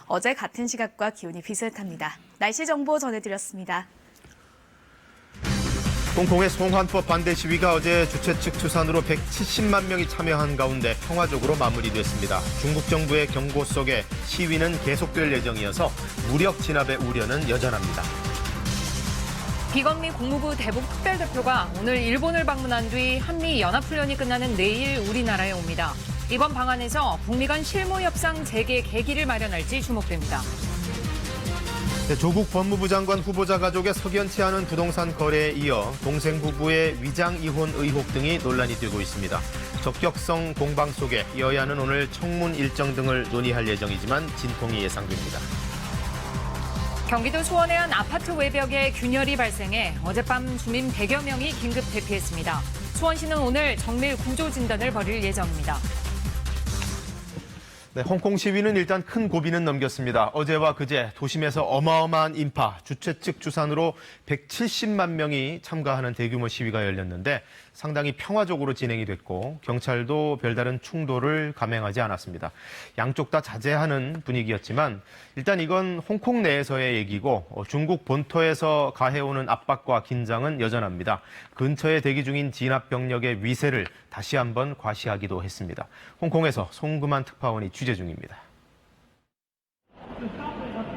어제 같은 시각과 기온이 비슷합니다. 날씨 정보 전해드렸습니다. 홍콩의 송환법 반대 시위가 어제 주최 측 추산으로 170만 명이 참여한 가운데 평화적으로 마무리됐습니다. 중국 정부의 경고 속에 시위는 계속될 예정이어서 무력 진압의 우려는 여전합니다. 비건미 국무부 대북 특별대표가 오늘 일본을 방문한 뒤 한미 연합훈련이 끝나는 내일 우리나라에 옵니다. 이번 방안에서 북미 간 실무 협상 재개 계기를 마련할지 주목됩니다. 조국 법무부 장관 후보자 가족의 석연치 않은 부동산 거래에 이어 동생 부부의 위장 이혼 의혹 등이 논란이 되고 있습니다. 적격성 공방 속에 여야는 오늘 청문 일정 등을 논의할 예정이지만 진통이 예상됩니다. 경기도 수원의 한 아파트 외벽에 균열이 발생해 어젯밤 주민 100여 명이 긴급 대피했습니다. 수원시는 오늘 정밀 구조 진단을 벌일 예정입니다. 네, 홍콩 시위는 일단 큰 고비는 넘겼습니다. 어제와 그제 도심에서 어마어마한 인파, 주최 측 추산으로 170만 명이 참가하는 대규모 시위가 열렸는데 상당히 평화적으로 진행이 됐고 경찰도 별다른 충돌을 감행하지 않았습니다. 양쪽 다 자제하는 분위기였지만 일단 이건 홍콩 내에서의 얘기고 중국 본토에서 가해오는 압박과 긴장은 여전합니다. 근처에 대기 중인 진압 병력의 위세를 다시 한번 과시하기도 했습니다. 홍콩에서 송금한 특파원이 취재 중입니다.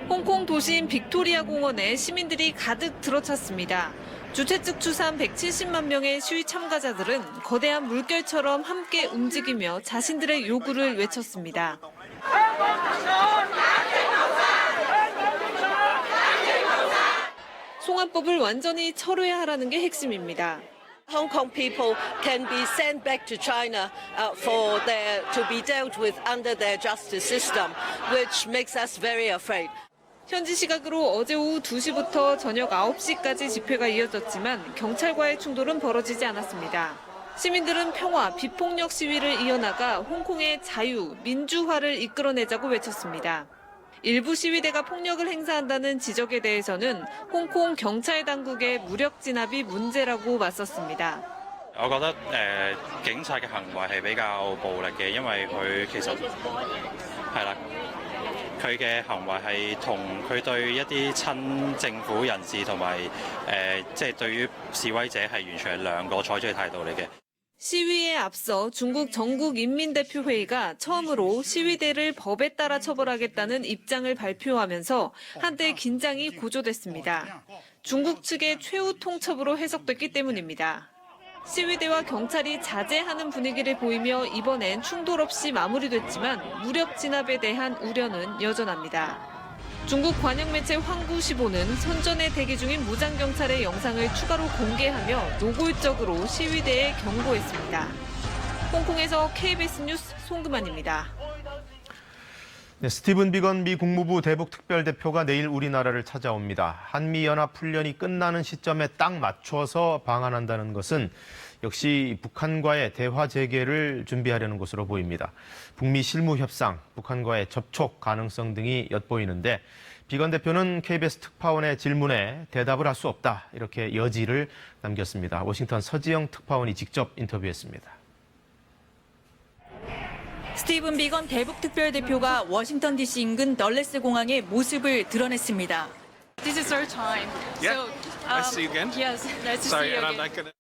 홍콩 도심 빅토리아 공원에 시민들이 가득 들어찼습니다. 주최 측 추산 170만 명의 시위 참가자들은 거대한 물결처럼 함께 움직이며 자신들의 요구를 외쳤습니다. 송환법을 완전히 철회하라는 게 핵심입니다. Hong Kong people can be sent back to China to be dealt with under their justice system, which makes us very afraid. 현지 시각으로 어제 오후 2시부터 저녁 9시까지 집회가 이어졌지만 경찰과의 충돌은 벌어지지 않았습니다. 시민들은 평화, 비폭력 시위를 이어나가 홍콩의 자유, 민주화를 이끌어내자고 외쳤습니다. 일부 시위대가 폭력을 행사한다는 지적에 대해서는 홍콩 경찰 당국의 무력 진압이 문제라고 맞섰습니다. 我覺得警察嘅行為係比較暴力嘅，因為佢其實係啦，佢嘅行為係同佢對一啲親政府人士同埋即係對於示威者係完全係兩個採取嘅態度嚟嘅。 시위에 앞서 중국 전국인민대표회의가 처음으로 시위대를 법에 따라 처벌하겠다는 입장을 발표하면서 한때 긴장이 고조됐습니다. 중국 측의 최후 통첩으로 해석됐기 때문입니다. 시위대와 경찰이 자제하는 분위기를 보이며 이번엔 충돌 없이 마무리됐지만 무력 진압에 대한 우려는 여전합니다. 중국 관영 매체 황구시보는 선전에 대기 중인 무장경찰의 영상을 추가로 공개하며 노골적으로 시위대에 경고했습니다. 홍콩에서 KBS 뉴스 송금환입니다. 네, 스티븐 비건 미 국무부 대북 특별대표가 내일 우리나라를 찾아옵니다. 한미연합훈련이 끝나는 시점에 딱 맞춰서 방한한다는 것은 역시 북한과의 대화 재개를 준비하려는 것으로 보입니다. 북미 실무 협상, 북한과의 접촉 가능성 등이 엿보이는데 비건 대표는 KBS 특파원의 질문에 대답을 할 수 없다 이렇게 여지를 남겼습니다. 워싱턴 서지영 특파원이 직접 인터뷰했습니다. 스티븐 비건 대북 특별대표가 워싱턴 DC 인근 널레스 공항의 모습을 드러냈습니다. This is our time. Yeah. Nice to see you again. Yes, nice to Sorry, see you and I'm again. not gonna.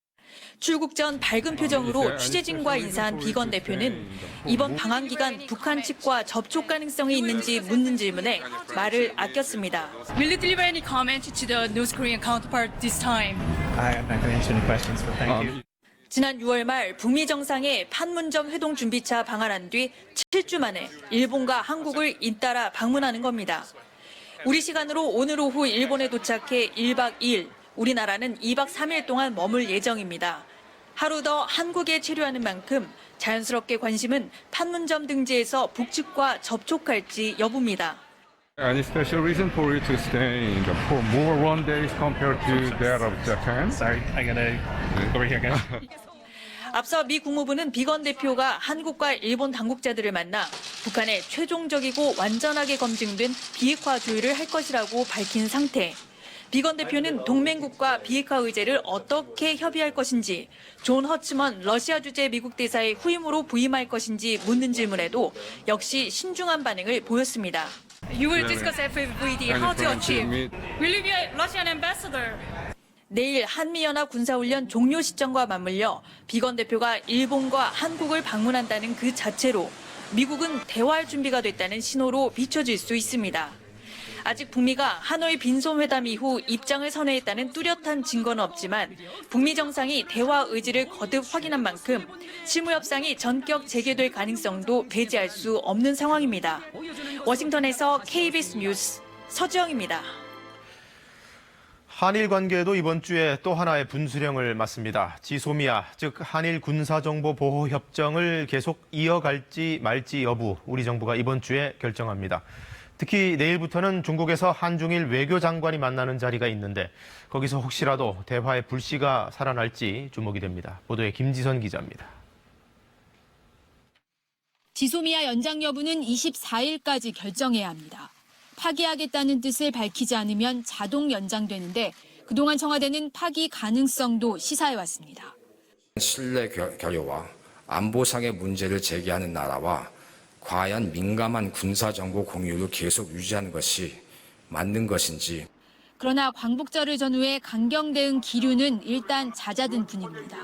출국 전 밝은 표정으로 취재진과 인사한 비건 대표는 이번 방한 기간 북한 측과 접촉 가능성이 있는지 묻는 질문에 말을 아꼈습니다. Will you deliver any comment to the North Korean counterpart this time? I'm not going to answer any questions, but thank you. 지난 6월 말 북미 정상의 판문점 회동 준비차 방한한 뒤 7주 만에 일본과 한국을 잇따라 방문하는 겁니다. 우리 시간으로 오늘 오후 일본에 도착해 1박 2일, 우리나라는 2박 3일 동안 머물 예정입니다. 하루 더 한국에 체류하는 만큼 자연스럽게 관심은 판문점 등지에서 북측과 접촉할지 여부입니다. Any special reason for you to stay for more 1 days compared to that of Japan? Sorry, I gotta over here, guys. 앞서 미 국무부는 비건 대표가 한국과 일본 당국자들을 만나 북한의 최종적이고 완전하게 검증된 비핵화 조율을 할 것이라고 밝힌 상태. 비건 대표는 동맹국과 비핵화 의제를 어떻게 협의할 것인지, 존 허츠먼 러시아 주재 미국 대사의 후임으로 부임할 것인지 묻는 질문에도 역시 신중한 반응을 보였습니다. You will discuss FVD how to achieve. meet Will you be a Russian ambassador? 내일 한미연합 군사훈련 종료 시점과 맞물려 비건 대표가 일본과 한국을 방문한다는 그 자체로 미국은 대화할 준비가 됐다는 신호로 비춰질 수 있습니다. 아직 북미가 하노이 빈손회담 이후 입장을 선회했다는 뚜렷한 증거는 없지만 북미 정상이 대화 의지를 거듭 확인한 만큼 실무 협상이 전격 재개될 가능성도 배제할 수 없는 상황입니다. 워싱턴에서 KBS 뉴스 서주영입니다. 한일 관계도 이번 주에 또 하나의 분수령을 맞습니다. 지소미아, 즉 한일 군사정보보호협정을 계속 이어갈지 말지 여부 우리 정부가 이번 주에 결정합니다. 특히 내일부터는 중국에서 한중일 외교장관이 만나는 자리가 있는데 거기서 혹시라도 대화의 불씨가 살아날지 주목이 됩니다. 보도에 김지선 기자입니다. 지소미아 연장 여부는 24일까지 결정해야 합니다. 파기하겠다는 뜻을 밝히지 않으면 자동 연장되는데 그동안 청와대는 파기 가능성도 시사해왔습니다. 신뢰 결여와 안보상의 문제를 제기하는 나라와 과연 민감한 군사정보 공유를 계속 유지하는 것이 맞는 것인지. 그러나 광복절을 전후해 강경 대응 기류는 일단 잦아든 분위기입니다.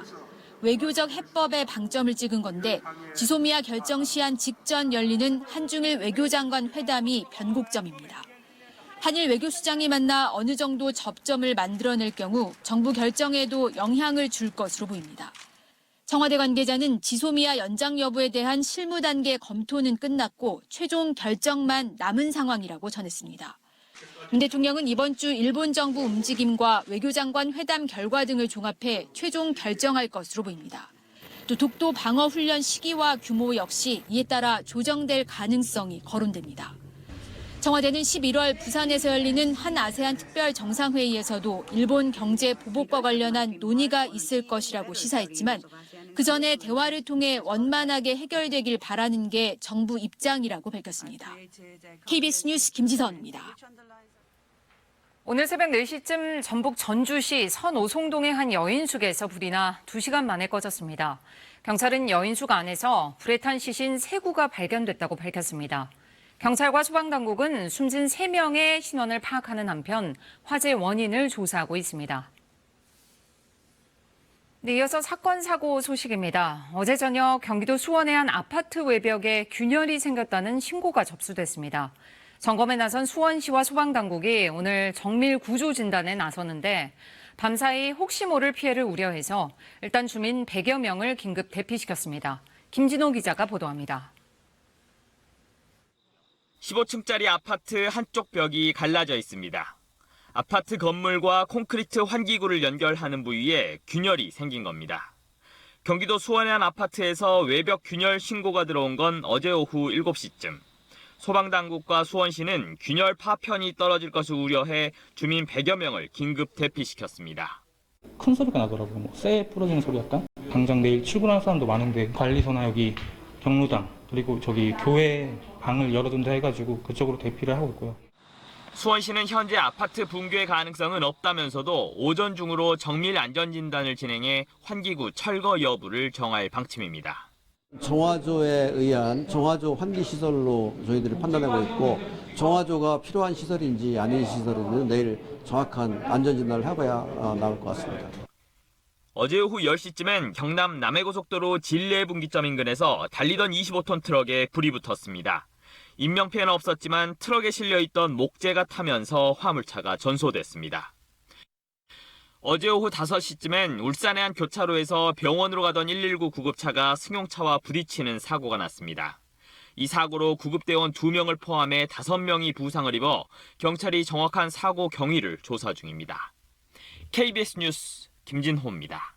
외교적 해법에 방점을 찍은 건데 지소미아 결정 시한 직전 열리는 한중일 외교장관 회담이 변곡점입니다. 한일 외교수장이 만나 어느 정도 접점을 만들어낼 경우 정부 결정에도 영향을 줄 것으로 보입니다. 청와대 관계자는 지소미아 연장 여부에 대한 실무 단계 검토는 끝났고 최종 결정만 남은 상황이라고 전했습니다. 윤 대통령은 이번 주 일본 정부 움직임과 외교장관 회담 결과 등을 종합해 최종 결정할 것으로 보입니다. 또 독도 방어 훈련 시기와 규모 역시 이에 따라 조정될 가능성이 거론됩니다. 청와대는 11월 부산에서 열리는 한 아세안 특별 정상회의에서도 일본 경제 보복과 관련한 논의가 있을 것이라고 시사했지만 그 전에 대화를 통해 원만하게 해결되길 바라는 게 정부 입장이라고 밝혔습니다. KBS 뉴스 김지선입니다. 오늘 새벽 4시쯤 전북 전주시 선오송동의 한 여인숙에서 불이 나 2시간 만에 꺼졌습니다. 경찰은 여인숙 안에서 불에 탄 시신 3구가 발견됐다고 밝혔습니다. 경찰과 소방당국은 숨진 3명의 신원을 파악하는 한편 화재 원인을 조사하고 있습니다. 네, 이어서 사건 사고 소식입니다. 어제 저녁 경기도 수원의 한 아파트 외벽에 균열이 생겼다는 신고가 접수됐습니다. 점검에 나선 수원시와 소방당국이 오늘 정밀 구조 진단에 나서는데 밤사이 혹시 모를 피해를 우려해서 일단 주민 100여 명을 긴급 대피시켰습니다. 김진호 기자가 보도합니다. 15층짜리 아파트 한쪽 벽이 갈라져 있습니다. 아파트 건물과 콘크리트 환기구를 연결하는 부위에 균열이 생긴 겁니다. 경기도 수원의 한 아파트에서 외벽 균열 신고가 들어온 건 어제 오후 7시쯤. 소방당국과 수원시는 균열 파편이 떨어질 것을 우려해 주민 100여 명을 긴급 대피시켰습니다. 큰 소리가 나더라고요. 쇠 부러지는 소리 약간. 당장 내일 출근하는 사람도 많은데 관리소나 여기 경로당 그리고 저기 교회 방을 열어둔다 해가지고 그쪽으로 대피를 하고 있고요. 수원시는 현재 아파트 붕괴 가능성은 없다면서도 오전 중으로 정밀 안전진단을 진행해 환기구 철거 여부를 정할 방침입니다. 정화조에 의한 정화조 환기시설로 저희들이 판단하고 있고 정화조가 필요한 시설인지 아닌 시설인지는 내일 정확한 안전진단을 해봐야 나올 것 같습니다. 어제 오후 10시쯤엔 경남 남해고속도로 진례 분기점 인근에서 달리던 25톤 트럭에 불이 붙었습니다. 인명피해는 없었지만 트럭에 실려있던 목재가 타면서 화물차가 전소됐습니다. 어제 오후 5시쯤엔 울산의 한 교차로에서 병원으로 가던 119 구급차가 승용차와 부딪히는 사고가 났습니다. 이 사고로 구급대원 2명을 포함해 5명이 부상을 입어 경찰이 정확한 사고 경위를 조사 중입니다. KBS 뉴스 김진호입니다.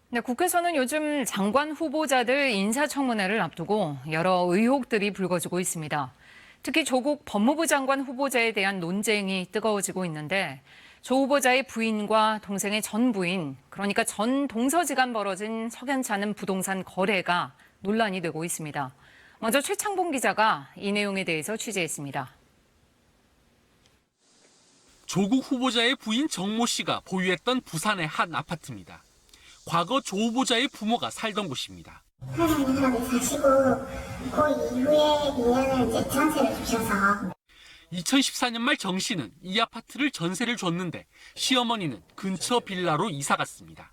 네, 국회에서는 요즘 장관 후보자들 인사청문회를 앞두고 여러 의혹들이 불거지고 있습니다. 특히 조국 법무부 장관 후보자에 대한 논쟁이 뜨거워지고 있는데 조 후보자의 부인과 동생의 전 부인, 그러니까 전 동서지간 벌어진 석연치 않은 부동산 거래가 논란이 되고 있습니다. 먼저 최창봉 기자가 이 내용에 대해서 취재했습니다. 조국 후보자의 부인 정모 씨가 보유했던 부산의 한 아파트입니다. 과거 조 후보자의 부모가 살던 곳입니다. 사람이 사시고 그 이후에 2년을 이제 전세를 주셔서 2014년 말 정 씨는 이 아파트를 전세를 줬는데 시어머니는 근처 빌라로 이사 갔습니다.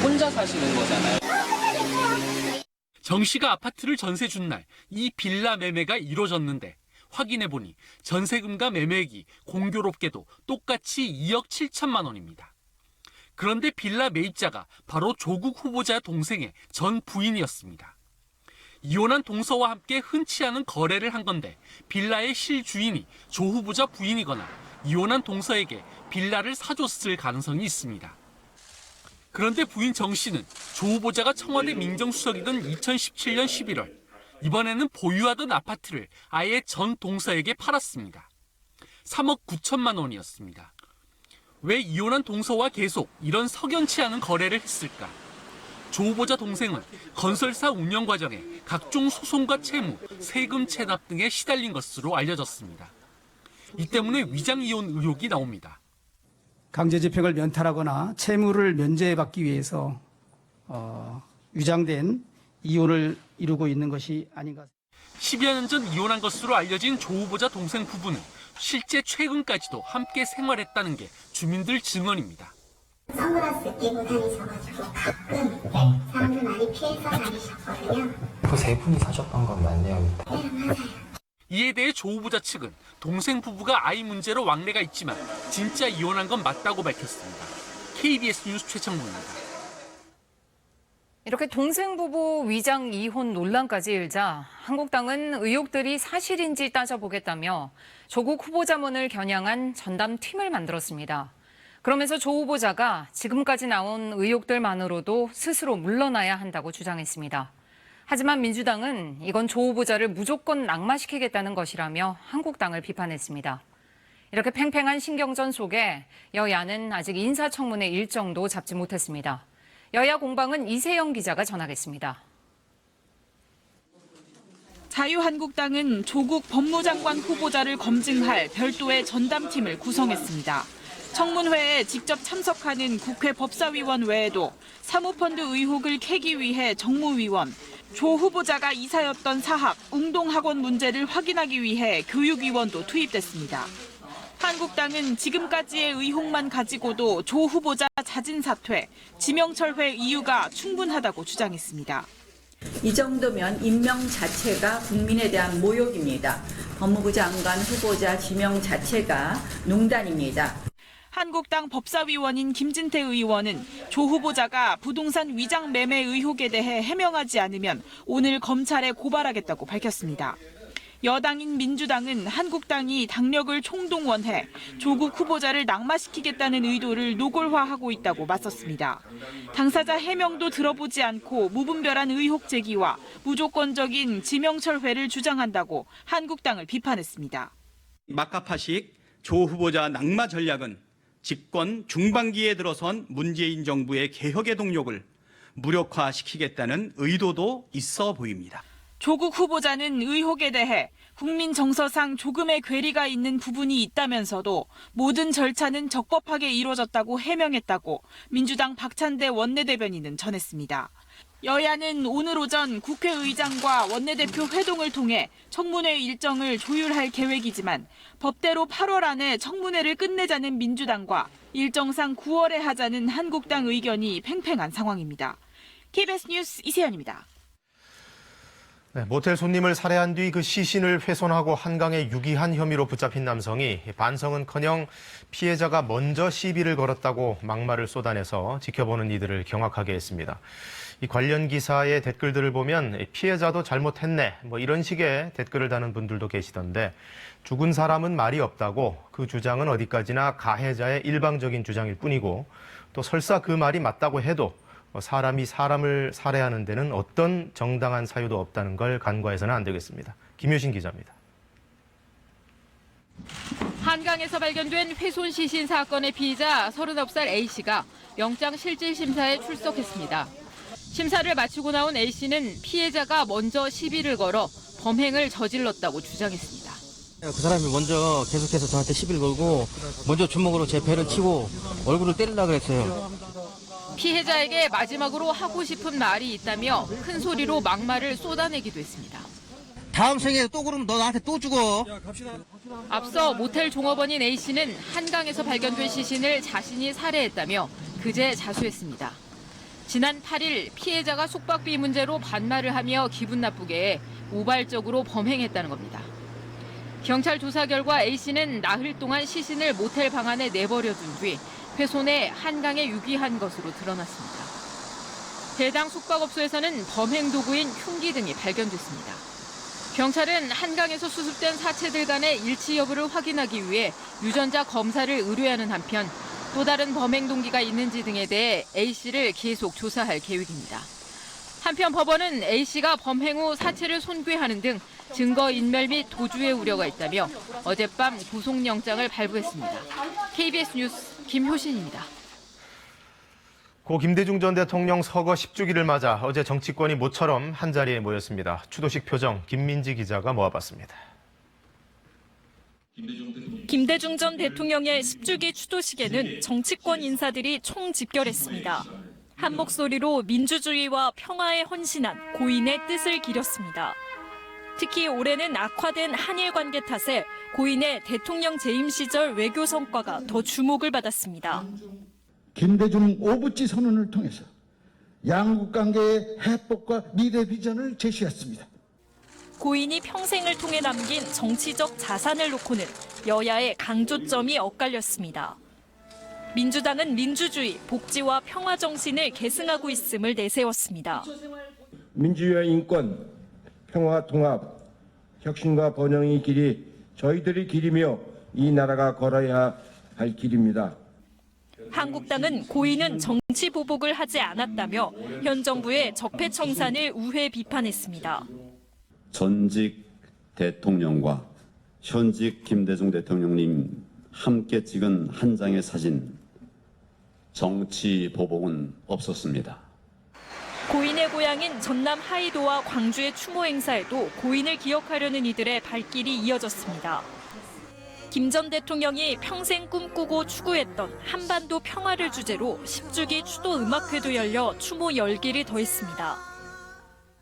혼자 사시는 거잖아요. 정 씨가 아파트를 전세 준 날 이 빌라 매매가 이루어졌는데 확인해 보니 전세금과 매매액이 공교롭게도 똑같이 2억 7천만 원입니다. 그런데 빌라 매입자가 바로 조국 후보자 동생의 전 부인이었습니다. 이혼한 동서와 함께 흔치 않은 거래를 한 건데 빌라의 실주인이 조 후보자 부인이거나 이혼한 동서에게 빌라를 사줬을 가능성이 있습니다. 그런데 부인 정 씨는 조 후보자가 청와대 민정수석이던 2017년 11월 이번에는 보유하던 아파트를 아예 전 동서에게 팔았습니다. 3억 9천만 원이었습니다. 왜 이혼한 동서와 계속 이런 석연치 않은 거래를 했을까? 조 후보자 동생은 건설사 운영 과정에 각종 소송과 채무, 세금 체납 등에 시달린 것으로 알려졌습니다. 이 때문에 위장 이혼 의혹이 나옵니다. 강제집행을 면탈하거나 채무를 면제받기 위해서 위장된 이혼을 이루고 있는 것이 아닌가. 10여 년 전 이혼한 것으로 알려진 조 후보자 동생 부부는 실제 최근까지도 함께 생활했다는 게 주민들 증언입니다. 선글라스 끼고 다니셔가지고 가끔 사람들 많이 피해서 다니셨거든요. 그 세 분이 사셨던 건 맞네요. 네, 맞아요. 이에 대해 조 후보자 측은 동생 부부가 아이 문제로 왕래가 있지만 진짜 이혼한 건 맞다고 밝혔습니다. KBS 뉴스 최창문입니다. 이렇게 동생 부부 위장 이혼 논란까지 일자 한국당은 의혹들이 사실인지 따져보겠다며 조국 후보자문을 겨냥한 전담팀을 만들었습니다. 그러면서 조 후보자가 지금까지 나온 의혹들만으로도 스스로 물러나야 한다고 주장했습니다. 하지만 민주당은 이건 조 후보자를 무조건 낙마시키겠다는 것이라며 한국당을 비판했습니다. 이렇게 팽팽한 신경전 속에 여야는 아직 인사청문회 일정도 잡지 못했습니다. 여야 공방은 이세영 기자가 전하겠습니다. 자유한국당은 조국 법무장관 후보자를 검증할 별도의 전담팀을 구성했습니다. 청문회에 직접 참석하는 국회 법사위원 외에도 사모펀드 의혹을 캐기 위해 정무위원, 조 후보자가 이사였던 사학, 웅동학원 문제를 확인하기 위해 교육위원도 투입됐습니다. 한국당은 지금까지의 의혹만 가지고도 조 후보자 자진 사퇴, 지명철회 이유가 충분하다고 주장했습니다. 이 정도면 임명 자체가 국민에 대한 모욕입니다. 법무부 장관 후보자 지명 자체가 농단입니다. 한국당 법사위원인 김진태 의원은 조 후보자가 부동산 위장 매매 의혹에 대해 해명하지 않으면 오늘 검찰에 고발하겠다고 밝혔습니다. 여당인 민주당은 한국당이 당력을 총동원해 조국 후보자를 낙마시키겠다는 의도를 노골화하고 있다고 맞섰습니다. 당사자 해명도 들어보지 않고 무분별한 의혹 제기와 무조건적인 지명철회를 주장한다고 한국당을 비판했습니다. 막가파식 조 후보자 낙마 전략은 집권 중반기에 들어선 문재인 정부의 개혁의 동력을 무력화시키겠다는 의도도 있어 보입니다. 조국 후보자는 의혹에 대해 국민 정서상 조금의 괴리가 있는 부분이 있다면서도 모든 절차는 적법하게 이루어졌다고 해명했다고 민주당 박찬대 원내대변인은 전했습니다. 여야는 오늘 오전 국회의장과 원내대표 회동을 통해 청문회 일정을 조율할 계획이지만 법대로 8월 안에 청문회를 끝내자는 민주당과 일정상 9월에 하자는 한국당 의견이 팽팽한 상황입니다. KBS 뉴스 이세연입니다. 네, 모텔 손님을 살해한 뒤 그 시신을 훼손하고 한강에 유기한 혐의로 붙잡힌 남성이 반성은커녕 피해자가 먼저 시비를 걸었다고 막말을 쏟아내서 지켜보는 이들을 경악하게 했습니다. 이 관련 기사의 댓글들을 보면 피해자도 잘못했네 이런 식의 댓글을 다는 분들도 계시던데 죽은 사람은 말이 없다고 그 주장은 어디까지나 가해자의 일방적인 주장일 뿐이고 또 설사 그 말이 맞다고 해도 사람이 사람을 살해하는 데는 어떤 정당한 사유도 없다는 걸 간과해서는 안 되겠습니다. 김효신 기자입니다. 한강에서 발견된 훼손 시신 사건의 피의자 39살 A씨가 영장 실질 심사에 출석했습니다. 심사를 마치고 나온 A씨는 피해자가 먼저 시비를 걸어 범행을 저질렀다고 주장했습니다. 그 사람이 먼저 계속해서 저한테 시비를 걸고 먼저 주먹으로 제 배를 치고 얼굴을 때리려고 했어요. 피해자에게 마지막으로 하고 싶은 말이 있다며 큰 소리로 막말을 쏟아내기도 했습니다. 다음 생에 또 그러면 너 나한테 또 죽어. 앞서 모텔 종업원인 A씨는 한강에서 발견된 시신을 자신이 살해했다며 그제 자수했습니다. 지난 8일 피해자가 숙박비 문제로 반말을 하며 기분 나쁘게 해 우발적으로 범행했다는 겁니다. 경찰 조사 결과 A씨는 나흘 동안 시신을 모텔 방 안에 내버려둔 뒤 훼손해 한강에 유기한 것으로 드러났습니다. 해당 숙박업소에서는 범행 도구인 흉기 등이 발견됐습니다. 경찰은 한강에서 수습된 사체들 간의 일치 여부를 확인하기 위해 유전자 검사를 의뢰하는 한편 또 다른 범행 동기가 있는지 등에 대해 A씨를 계속 조사할 계획입니다. 한편 법원은 A씨가 범행 후 사체를 손괴하는 등 증거인멸 및 도주의 우려가 있다며 어젯밤 구속영장을 발부했습니다. KBS 뉴스 김효신입니다. 고 김대중 전 대통령 서거 10주기를 맞아 어제 정치권이 모처럼 한자리에 모였습니다. 추도식 표정 김민지 기자가 모아봤습니다. 김대중 전 대통령의 10주기 추도식에는 정치권 인사들이 총집결했습니다. 한 목소리로 민주주의와 평화에 헌신한 고인의 뜻을 기렸습니다. 특히 올해는 악화된 한일 관계 탓에 고인의 대통령 재임 시절 외교 성과가 더 주목을 받았습니다. 김대중 오부지 선언을 통해서 양국 관계의 해법과 미래 비전을 제시했습니다. 고인이 평생을 통해 남긴 정치적 자산을 놓고는 여야의 강조점이 엇갈렸습니다. 민주당은 민주주의, 복지와 평화 정신을 계승하고 있음을 내세웠습니다. 민주주의와 인권, 평화, 통합, 혁신과 번영의 길이 저희들의 길이며 이 나라가 걸어야 할 길입니다. 한국당은 고인은 정치 보복을 하지 않았다며 현 정부의 적폐청산을 우회 비판했습니다. 전직 대통령과 현직 김대중 대통령님 함께 찍은 한 장의 사진, 정치 보복은 없었습니다. 고인의 고향인 전남 하이도와 광주의 추모 행사에도 고인을 기억하려는 이들의 발길이 이어졌습니다. 김 전 대통령이 평생 꿈꾸고 추구했던 한반도 평화를 주제로 10주기 추도 음악회도 열려 추모 열기를 더했습니다.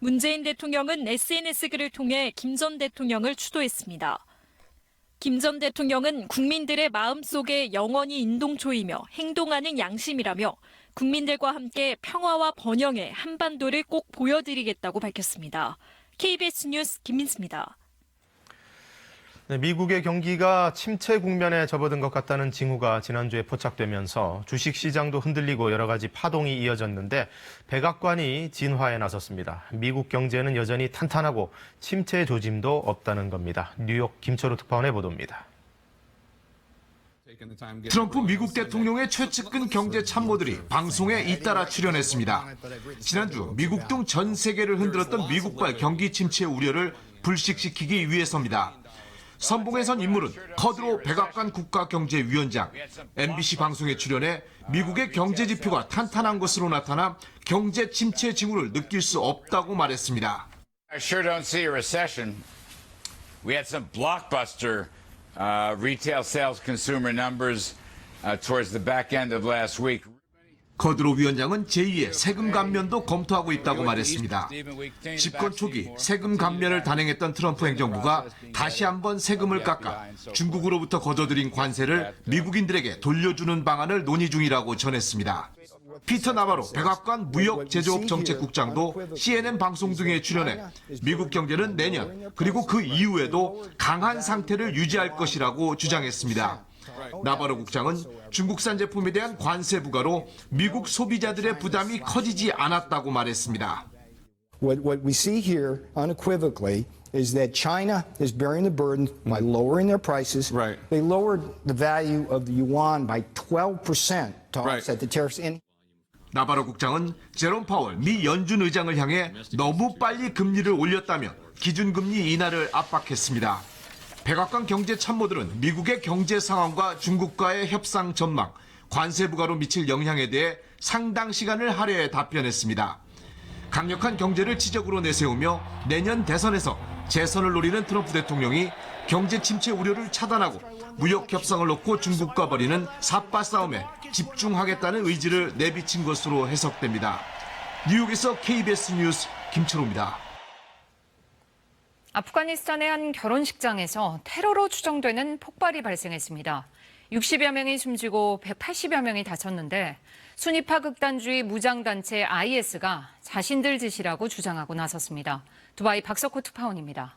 문재인 대통령은 SNS 글을 통해 김 전 대통령을 추도했습니다. 김 전 대통령은 국민들의 마음속에 영원히 인동초이며 행동하는 양심이라며 국민들과 함께 평화와 번영의 한반도를 꼭 보여드리겠다고 밝혔습니다. KBS 뉴스 김민수입니다. 네, 미국의 경기가 침체 국면에 접어든 것 같다는 징후가 지난주에 포착되면서 주식시장도 흔들리고 여러 가지 파동이 이어졌는데 백악관이 진화에 나섰습니다. 미국 경제는 여전히 탄탄하고 침체 조짐도 없다는 겁니다. 뉴욕 김철우 특파원의 보도입니다. 트럼프 미국 대통령의 최측근 경제 참모들이 방송에 잇따라 출연했습니다. 지난주 미국 등 전 세계를 흔들었던 미국발 경기 침체 우려를 불식시키기 위해서입니다. 선봉에 선 인물은 커드로 백악관 국가경제위원장, MBC 방송에 출연해 미국의 경제 지표가 탄탄한 것으로 나타나 경제 침체 징후를 느낄 수 없다고 말했습니다. I sure don't see a recession. We had some blockbuster retail sales consumer numbers towards the back end of last week. 커드로 위원장은 제2의 세금 감면도 검토하고 있다고 말했습니다. 집권 초기 세금 감면을 단행했던 트럼프 행정부가 다시 한번 세금을 깎아 중국으로부터 거둬들인 관세를 미국인들에게 돌려주는 방안을 논의 중이라고 전했습니다. 피터 나바로 백악관 무역제조업 정책국장도 CNN 방송 등에 출연해 미국 경제는 내년 그리고 그 이후에도 강한 상태를 유지할 것이라고 주장했습니다. 나바로 국장은 중국산 제품에 대한 관세 부과로 미국 소비자들의 부담이 커지지 않았다고 말했습니다. What we see here unequivocally is that China is bearing the burden by lowering their prices. Right. They lowered the value of the yuan by 12% to offset the tariffs. 나바로 국장은 제롬 파월 미 연준 의장을 향해 너무 빨리 금리를 올렸다며 기준금리 인하를 압박했습니다. 백악관 경제 참모들은 미국의 경제 상황과 중국과의 협상 전망, 관세 부과로 미칠 영향에 대해 상당 시간을 할애해 답변했습니다. 강력한 경제를 지적으로 내세우며 내년 대선에서 재선을 노리는 트럼프 대통령이 경제 침체 우려를 차단하고 무역 협상을 놓고 중국과 벌이는 삿바 싸움에 집중하겠다는 의지를 내비친 것으로 해석됩니다. 뉴욕에서 KBS 뉴스 김철호입니다. 아프가니스탄의 한 결혼식장에서 테러로 추정되는 폭발이 발생했습니다. 60여 명이 숨지고 180여 명이 다쳤는데 순위파 극단주의 무장단체 IS가 자신들 짓이라고 주장하고 나섰습니다. 두바이 박석호 특파원입니다.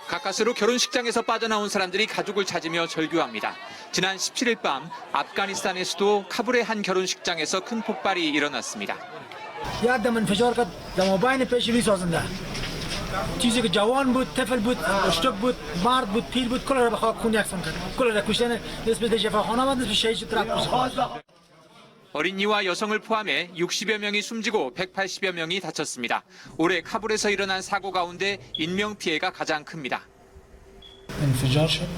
가까스로 결혼식장에서 빠져나온 사람들이 가족을 찾으며 절규합니다. 지난 17일 밤 아프가니스탄의 수도 카불의 한 결혼식장에서 큰 폭발이 일어났습니다. چیزی که جوان بود، طفل بود، اشتک بود، مرد بود، پیر بود، کل را به خاک خون یکسان کرد. کل را کشتن نسبت شفاخانه و نسبت شهید ترک کشتن. 어린이와 여성을 포함해 60여 명이 숨지고 180여 명이 다쳤습니다. 올해 카불에서 일어난 사고 가운데 인명 피해가 가장 큽니다. انفجار شد.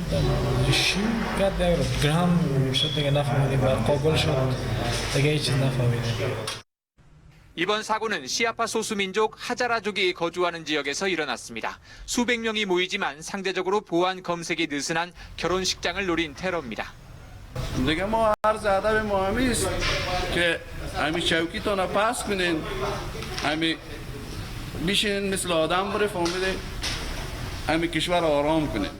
شی کرد گرام شد دیگه نفهمیدیم. قابل شد. دیگه هیچ چیز نفهمیدیم. 이번 사고는 시아파 소수민족 하자라족이 거주하는 지역에서 일어났습니다. 수백 명이 모이지만 상대적으로 보안 검색이 느슨한 결혼식장을 노린 테러입니다. دیگه ما عرض ادب ما همی است که همین چوکیتون رو پس کنین همین بیشین مثل آدم بره فهمیده همین کشور آرام کنین.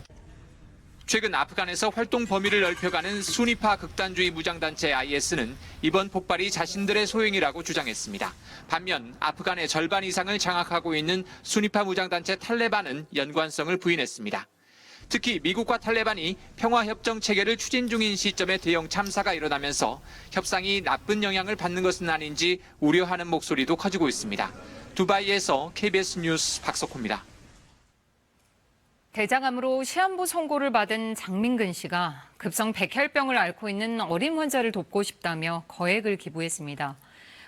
최근 아프간에서 활동 범위를 넓혀가는 순위파 극단주의 무장단체 IS는 이번 폭발이 자신들의 소행이라고 주장했습니다. 반면 아프간의 절반 이상을 장악하고 있는 순위파 무장단체 탈레반은 연관성을 부인했습니다. 특히 미국과 탈레반이 평화협정 체결을 추진 중인 시점에 대형 참사가 일어나면서 협상이 나쁜 영향을 받는 것은 아닌지 우려하는 목소리도 커지고 있습니다. 두바이에서 KBS 뉴스 박석호입니다. 대장암으로 시한부 선고를 받은 장민근 씨가 급성 백혈병을 앓고 있는 어린 환자를 돕고 싶다며 거액을 기부했습니다.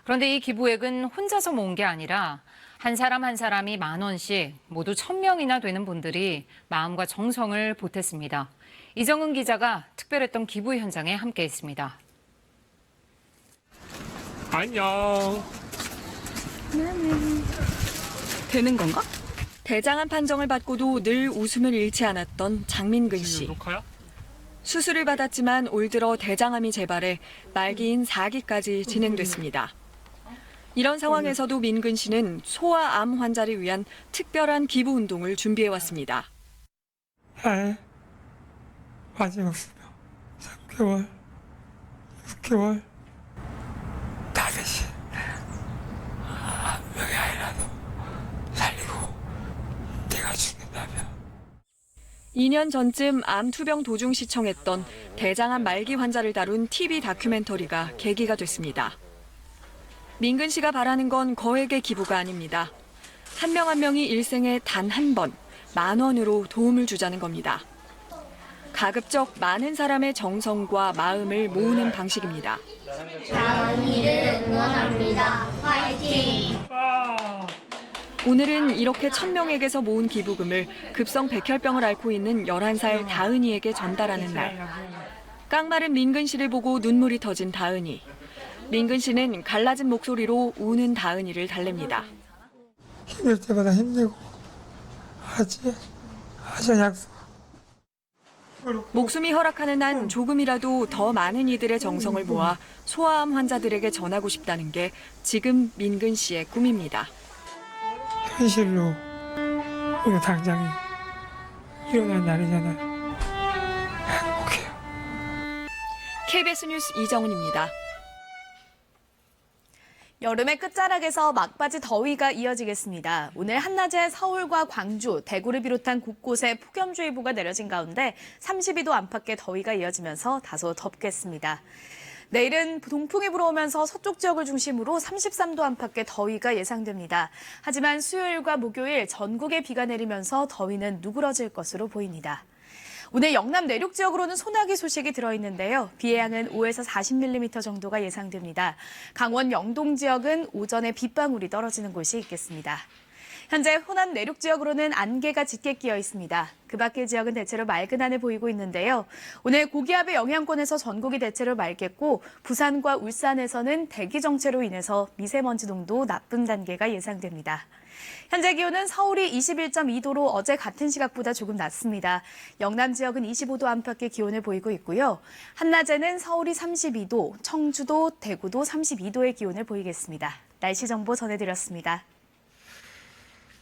그런데 이 기부액은 혼자서 모은 게 아니라 한 사람 한 사람이 10,000원씩 모두 1,000명이나 되는 분들이 마음과 정성을 보탰습니다. 이정은 기자가 특별했던 기부 현장에 함께했습니다. 안녕. 되는 건가? 대장암 판정을 받고도 늘 웃음을 잃지 않았던 장민근 씨. 수술을 받았지만 올 들어 대장암이 재발해 말기인 4기까지 진행됐습니다. 이런 상황에서도 민근 씨는 소아암 환자를 위한 특별한 기부 운동을 준비해왔습니다. 마지막으로 3개월, 6개월 다 대신 한 명의 아이라도 살리고 내가 죽는다면. 2년 전쯤 암 투병 도중 시청했던 대장암 말기 환자를 다룬 TV 다큐멘터리가 계기가 됐습니다. 민근 씨가 바라는 건 거액의 기부가 아닙니다. 한 명 한 명이 일생에 단 한 번 10,000원으로 도움을 주자는 겁니다. 가급적 많은 사람의 정성과 마음을 모으는 방식입니다. 장언니를 응원합니다. 화이팅! 오늘은 이렇게 1,000명에게서 모은 기부금을 급성 백혈병을 앓고 있는 11살 다은이에게 전달하는 날. 깡마른 민근 씨를 보고 눈물이 터진 다은이. 민근 씨는 갈라진 목소리로 우는 다은이를 달랩니다. 힘들 때마다 힘내고 하자 약속. 목숨이 허락하는 한 조금이라도 더 많은 이들의 정성을 모아 소아암 환자들에게 전하고 싶다는 게 지금 민근 씨의 꿈입니다. 현실로 오늘 당장에 일어난 날이잖아요. KBS 뉴스 이정은입니다. 여름의 끝자락에서 막바지 더위가 이어지겠습니다. 오늘 한낮에 서울과 광주, 대구를 비롯한 곳곳에 폭염주의보가 내려진 가운데 32도 안팎의 더위가 이어지면서 다소 덥겠습니다. 내일은 동풍이 불어오면서 서쪽 지역을 중심으로 33도 안팎의 더위가 예상됩니다. 하지만 수요일과 목요일 전국에 비가 내리면서 더위는 누그러질 것으로 보입니다. 오늘 영남 내륙 지역으로는 소나기 소식이 들어있는데요. 비의 양은 5에서 40mm 정도가 예상됩니다. 강원 영동 지역은 오전에 빗방울이 떨어지는 곳이 있겠습니다. 현재 호남 내륙 지역으로는 안개가 짙게 끼어 있습니다. 그 밖의 지역은 대체로 맑은 하늘 보이고 있는데요. 오늘 고기압의 영향권에서 전국이 대체로 맑겠고 부산과 울산에서는 대기 정체로 인해서 미세먼지 농도 나쁨 단계가 예상됩니다. 현재 기온은 서울이 21.2도로 어제 같은 시각보다 조금 낮습니다. 영남 지역은 25도 안팎의 기온을 보이고 있고요. 한낮에는 서울이 32도, 청주도, 대구도 32도의 기온을 보이겠습니다. 날씨 정보 전해드렸습니다.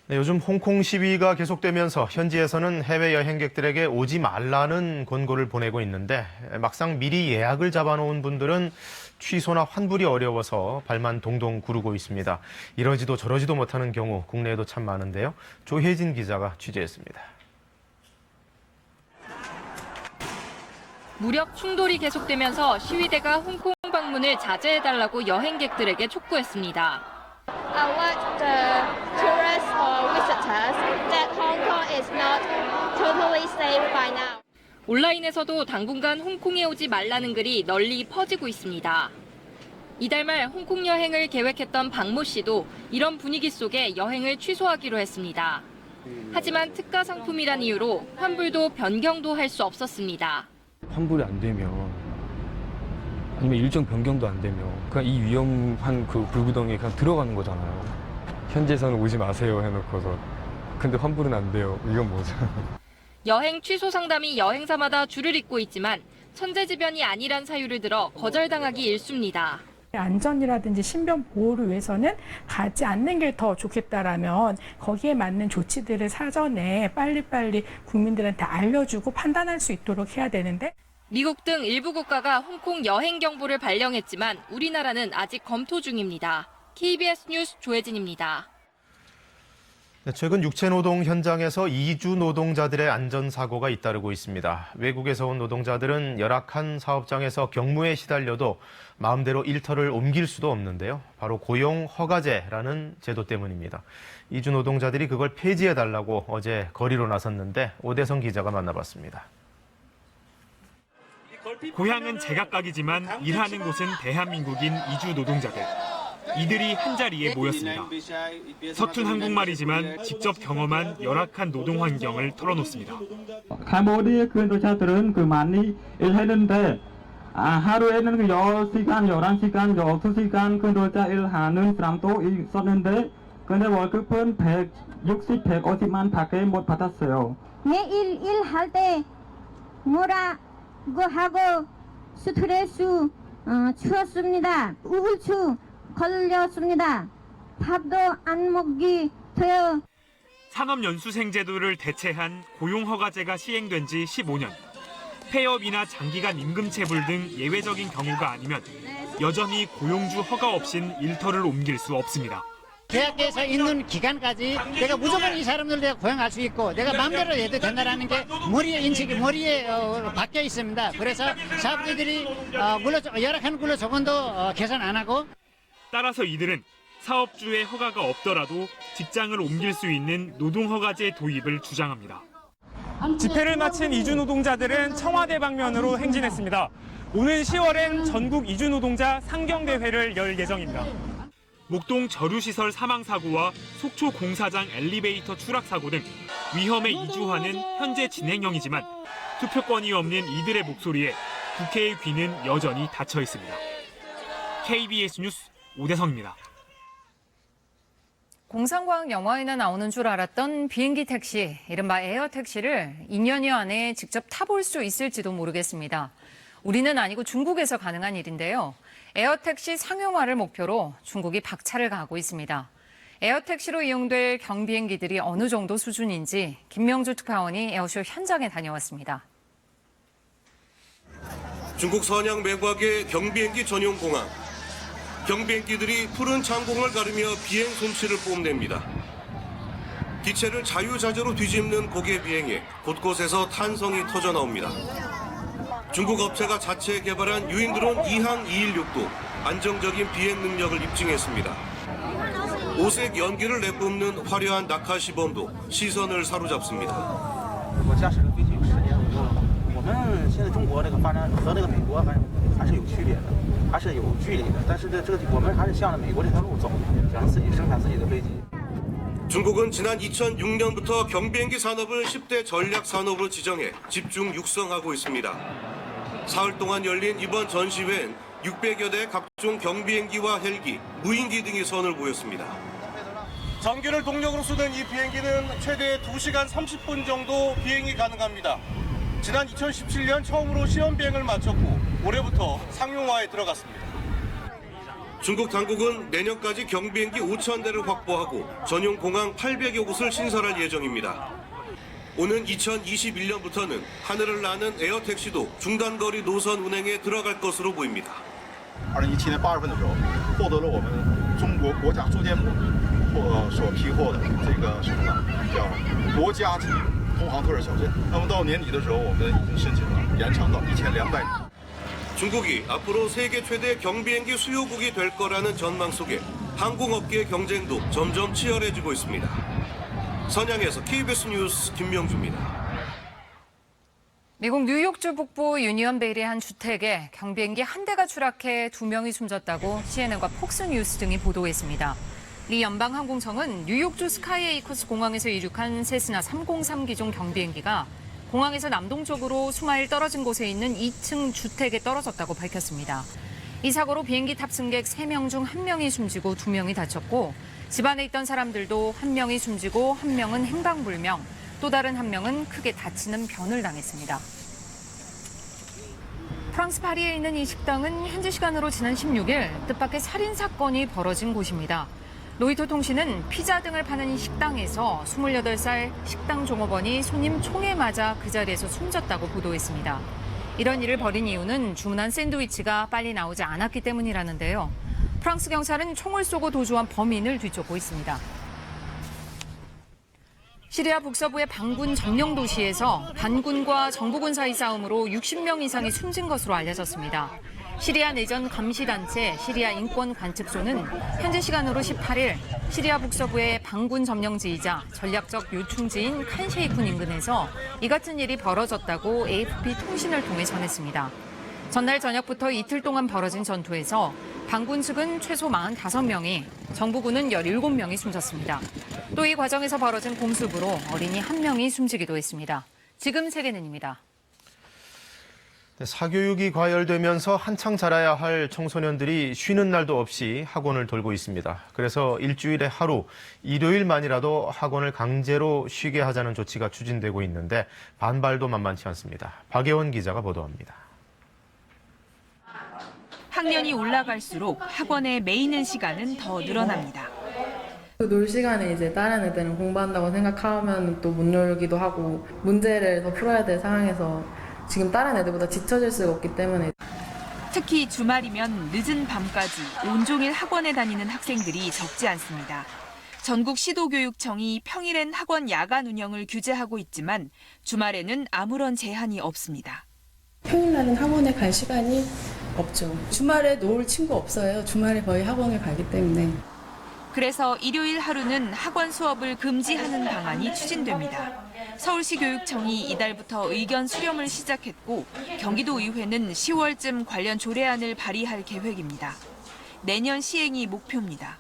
네, 요즘 홍콩 시위가 계속되면서 현지에서는 해외 여행객들에게 오지 말라는 권고를 보내고 있는데 막상 미리 예약을 잡아놓은 분들은 취소나 환불이 어려워서 발만 동동 구르고 있습니다. 이러지도 저러지도 못하는 경우 국내에도 참 많은데요. 조혜진 기자가 취재했습니다. 무력 충돌이 계속되면서 시위대가 홍콩 방문을 자제해달라고 여행객들에게 촉구했습니다. I want the tourists or visitors that Hong Kong is not totally safe by now. 온라인에서도 당분간 홍콩에 오지 말라는 글이 널리 퍼지고 있습니다. 이달 말 홍콩 여행을 계획했던 박모 씨도 이런 분위기 속에 여행을 취소하기로 했습니다. 하지만 특가 상품이란 이유로 환불도 변경도 할 수 없었습니다. 환불이 안 되면 아니면 일정 변경도 안 되면 그냥 이 위험한 그 불구덩이에 그냥 들어가는 거잖아요. 현지에서는 오지 마세요 해놓고서 근데 환불은 안 돼요. 이건 뭐죠? 여행 취소 상담이 여행사마다 줄을 잇고 있지만 천재지변이 아니란 사유를 들어 거절당하기 일쑤입니다. 안전이라든지 신변 보호를 위해서는 가지 않는 게 더 좋겠다라면 거기에 맞는 조치들을 사전에 빨리빨리 국민들한테 알려주고 판단할 수 있도록 해야 되는데 미국 등 일부 국가가 홍콩 여행 경보를 발령했지만 우리나라는 아직 검토 중입니다. KBS 뉴스 조혜진입니다. 최근 육체노동 현장에서 이주 노동자들의 안전사고가 잇따르고 있습니다. 외국에서 온 노동자들은 열악한 사업장에서 경무에 시달려도 마음대로 일터를 옮길 수도 없는데요. 바로 고용 허가제라는 제도 때문입니다. 이주 노동자들이 그걸 폐지해달라고 어제 거리로 나섰는데 오대성 기자가 만나봤습니다. 고향은 제각각이지만 일하는 곳은 대한민국인 이주 노동자들. 이들이 한자리에 모였습니다. 서툰 한국말이지만 직접 경험한 열악한 노동 환경을 털어놓습니다. 캄보디아 그 노동자들은 그 많이 일했는데 하루에는 그 10시간, 11시간, 12시간 그 노동자 일하는 사람도 있었는데 근데 월급은 160, 150만 밖에 못 받았어요. 매일 일할 때 뭐라고 하고 스트레스 추웠습니다. 우울증 걸렸습니다. 밥도 안 먹기 돼요. 산업연수생 제도를 대체한 고용허가제가 시행된 지 15년. 폐업이나 장기간 임금체불 등 예외적인 경우가 아니면 여전히 고용주 허가 없인 일터를 옮길 수 없습니다. 계약해서 있는 기간까지 내가 무조건 이 사람들 내가 고용할 수 있고 내가 마음대로 해도 된다는 게 인식이 머리에 박혀 있습니다. 그래서 사업주들이 물론 열악한 근로 조건도 개선 안 하고 따라서 이들은 사업주의 허가가 없더라도 직장을 옮길 수 있는 노동허가제 도입을 주장합니다. 집회를 마친 이주 노동자들은 청와대 방면으로 행진했습니다. 오는 10월엔 전국 이주 노동자 상경대회를 열 예정입니다. 목동 저류시설 사망사고와 속초 공사장 엘리베이터 추락사고 등 위험에 이주화는 현재 진행형이지만 투표권이 없는 이들의 목소리에 국회의 귀는 여전히 닫혀 있습니다. KBS 뉴스 오대성입니다. 공상과학 영화에나 나오는 줄 알았던 비행기 택시, 이른바 에어택시를 2년여 안에 직접 타볼 수 있을지도 모르겠습니다. 우리는 아니고 중국에서 가능한 일인데요. 에어택시 상용화를 목표로 중국이 박차를 가하고 있습니다. 에어택시로 이용될 경비행기들이 어느 정도 수준인지 김명주 특파원이 에어쇼 현장에 다녀왔습니다. 중국 선양 매곽의 경비행기 전용 공항. 경비행기들이 푸른 창공을 가르며 비행 솜씨를 뽐냅니다. 기체를 자유자재로 뒤집는 고개 비행에 곳곳에서 탄성이 터져 나옵니다. 중국 업체가 자체 개발한 유인드론 2항 216도 안정적인 비행 능력을 입증했습니다. 오색 연기를 내뿜는 화려한 낙하 시범도 시선을 사로잡습니다. 现在中国这个发展和这个美国还是有区别的，还是有距离的。但是我们还是向着美国这条路走，想自己生产自己的飞机。 중국은 지난 2006년부터 경비행기 산업을 10대 전략 산업으로 지정해 집중 육성하고 있습니다. 사흘 동안 열린 이번 전시회엔 600여 대 각종 경비행기와 헬기, 무인기 등이 선을 보였습니다. 전기를 동력으로 쓰는 이 비행기는 최대 2시간 30분 정도 비행이 가능합니다. 지난 2017년 처음으로 시험 비행을 마쳤고 올해부터 상용화에 들어갔습니다. 중국 당국은 내년까지 경비행기 5,000대를 확보하고 전용 공항 800여 곳을 신설할 예정입니다. 오는 2021년부터는 하늘을 나는 에어택시도 중단거리 노선 운행에 들어갈 것으로 보입니다. 2017年8月份的时候，获得了我们中国国家住建部所批获的这个什么呢？叫国家级通航特色小镇。那么到年底的时候，我们已经申请了延长到1200年。 중국이 앞으로 세계 최대 경비행기 수요국이 될 거라는 전망 속에 항공업계의 경쟁도 점점 치열해지고 있습니다. 선양에서 KBS 뉴스 김명주입니다. 미국 뉴욕주 북부 유니언베일의 한 주택에 경비행기 한 대가 추락해 2명이 숨졌다고 CNN과 폭스뉴스 등이 보도했습니다. 미 연방항공청은 뉴욕주 스카이에이커스 공항에서 이륙한 세스나 303 기종 경비행기가 공항에서 남동쪽으로 수마일 떨어진 곳에 있는 2층 주택에 떨어졌다고 밝혔습니다. 이 사고로 비행기 탑승객 3명 중 1명이 숨지고 2명이 다쳤고 집안에 있던 사람들도 1명이 숨지고 1명은 행방불명, 또 다른 1명은 크게 다치는 변을 당했습니다. 프랑스 파리에 있는 이 식당은 현지 시간으로 지난 16일 뜻밖의 살인 사건이 벌어진 곳입니다. 로이터 통신은 피자 등을 파는 이 식당에서 28살 식당 종업원이 손님 총에 맞아 그 자리에서 숨졌다고 보도했습니다. 이런 일을 벌인 이유는 주문한 샌드위치가 빨리 나오지 않았기 때문이라는데요. 프랑스 경찰은 총을 쏘고 도주한 범인을 뒤쫓고 있습니다. 시리아 북서부의 반군 점령 도시에서 반군과 정부군 사이 싸움으로 60명 이상이 숨진 것으로 알려졌습니다. 시리아 내전 감시단체 시리아 인권관측소는 현재 시간으로 18일 시리아 북서부의 반군 점령지이자 전략적 요충지인 칸셰이쿤 인근에서 이 같은 일이 벌어졌다고 AFP 통신을 통해 전했습니다. 전날 저녁부터 이틀 동안 벌어진 전투에서 반군 측은 최소 45명이, 정부군은 17명이 숨졌습니다. 또 이 과정에서 벌어진 공습으로 어린이 1명이 숨지기도 했습니다. 지금 세계는입니다. 사교육이 과열되면서 한창 자라야 할 청소년들이 쉬는 날도 없이 학원을 돌고 있습니다. 그래서 일주일에 하루, 일요일만이라도 학원을 강제로 쉬게 하자는 조치가 추진되고 있는데 반발도 만만치 않습니다. 박예원 기자가 보도합니다. 학년이 올라갈수록 학원에 매이는 시간은 더 늘어납니다. 놀 시간에 이제 다른 애들은 공부한다고 생각하면 또 못 놀기도 하고 문제를 더 풀어야 될 상황에서 지금 다른 애들보다 뒤처질 수가 없기 때문에. 특히 주말이면 늦은 밤까지 온종일 학원에 다니는 학생들이 적지 않습니다. 전국 시도교육청이 평일엔 학원 야간 운영을 규제하고 있지만 주말에는 아무런 제한이 없습니다. 평일날은 학원에 갈 시간이 없죠. 주말에 놀 친구 없어요. 주말에 거의 학원을 가기 때문에. 그래서 일요일 하루는 학원 수업을 금지하는 방안이 추진됩니다. 서울시 교육청이 이달부터 의견 수렴을 시작했고 경기도의회는 10월쯤 관련 조례안을 발의할 계획입니다. 내년 시행이 목표입니다.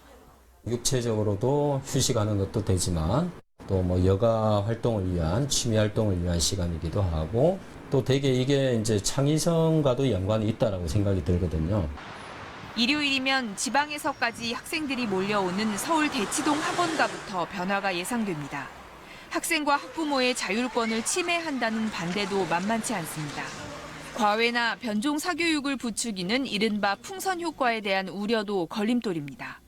육체적으로도 휴식하는 것도 되지만 또 뭐 여가 활동을 위한 취미 활동을 위한 시간이기도 하고 또 되게 이게 이제 창의성과도 연관이 있다라고 생각이 들거든요. 일요일이면 지방에서까지 학생들이 몰려오는 서울 대치동 학원가부터 변화가 예상됩니다. 학생과 학부모의 자율권을 침해한다는 반대도 만만치 않습니다. 과외나 변종 사교육을 부추기는 이른바 풍선 효과에 대한 우려도 걸림돌입니다.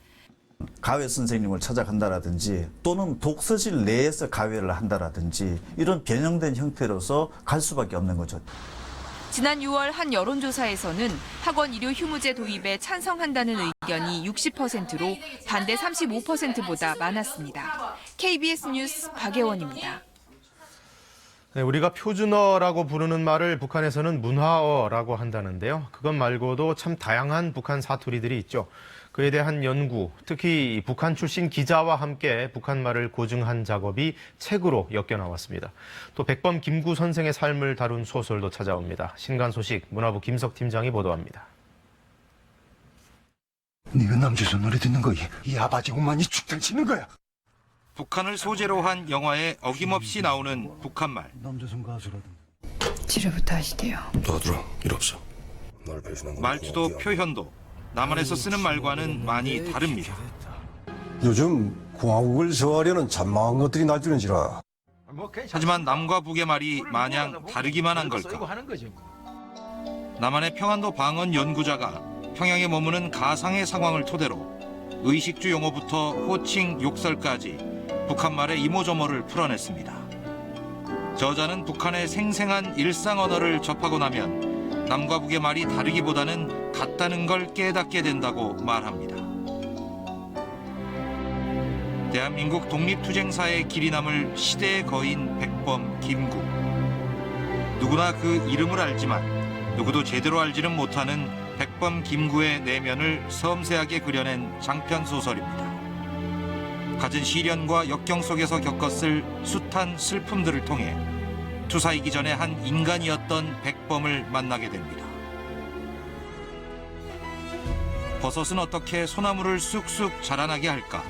가외 선생님을 찾아간다라든지 또는 독서실 내에서 가외를 한다라든지 이런 변형된 형태로서 갈 수밖에 없는 거죠. 지난 6월 한 여론조사에서는 학원 일요 휴무제 도입에 찬성한다는 의견이 60%로 반대 35%보다 많았습니다. KBS 뉴스 박예원입니다. 네, 우리가 표준어라고 부르는 말을 북한에서는 문화어라고 한다는데요. 그것 말고도 참 다양한 북한 사투리들이 있죠. 그에 대한 연구, 특히 북한 출신 기자와 함께 북한말을 고증한 작업이 책으로 엮여 나왔습니다. 또 백범 김구 선생의 삶을 다룬 소설도 찾아옵니다. 신간 소식 문화부 김석 팀장이 보도합니다. 네가 남주선 노래 듣는 거 이 아바지 오만이 축장 치는 거야. 북한을 소재로 한 영화에 어김없이 나오는 북한말. 치료부터 하시대요. 도와주라. 일 없어. 말투도 표현도 남한에서 쓰는 말과는 많이 다릅니다. 요즘 공화국을 저하려는 잔망한 것들이 날뛰는지라. 하지만 남과 북의 말이 마냥 다르기만 한 걸까? 남한의 평안도 방언 연구자가 평양에 머무는 가상의 상황을 토대로 의식주 용어부터 호칭, 욕설까지 북한말의 이모저모를 풀어냈습니다. 저자는 북한의 생생한 일상 언어를 접하고 나면 남과 북의 말이 다르기보다는 같다는 걸 깨닫게 된다고 말합니다. 대한민국 독립투쟁사의 길이 남을 시대의 거인 백범 김구. 누구나 그 이름을 알지만 누구도 제대로 알지는 못하는 백범 김구의 내면을 섬세하게 그려낸 장편 소설입니다. 갖은 시련과 역경 속에서 겪었을 숱한 슬픔들을 통해 투사이기 전에 한 인간이었던 백범을 만나게 됩니다. 버섯은 어떻게 소나무를 쑥쑥 자라나게 할까?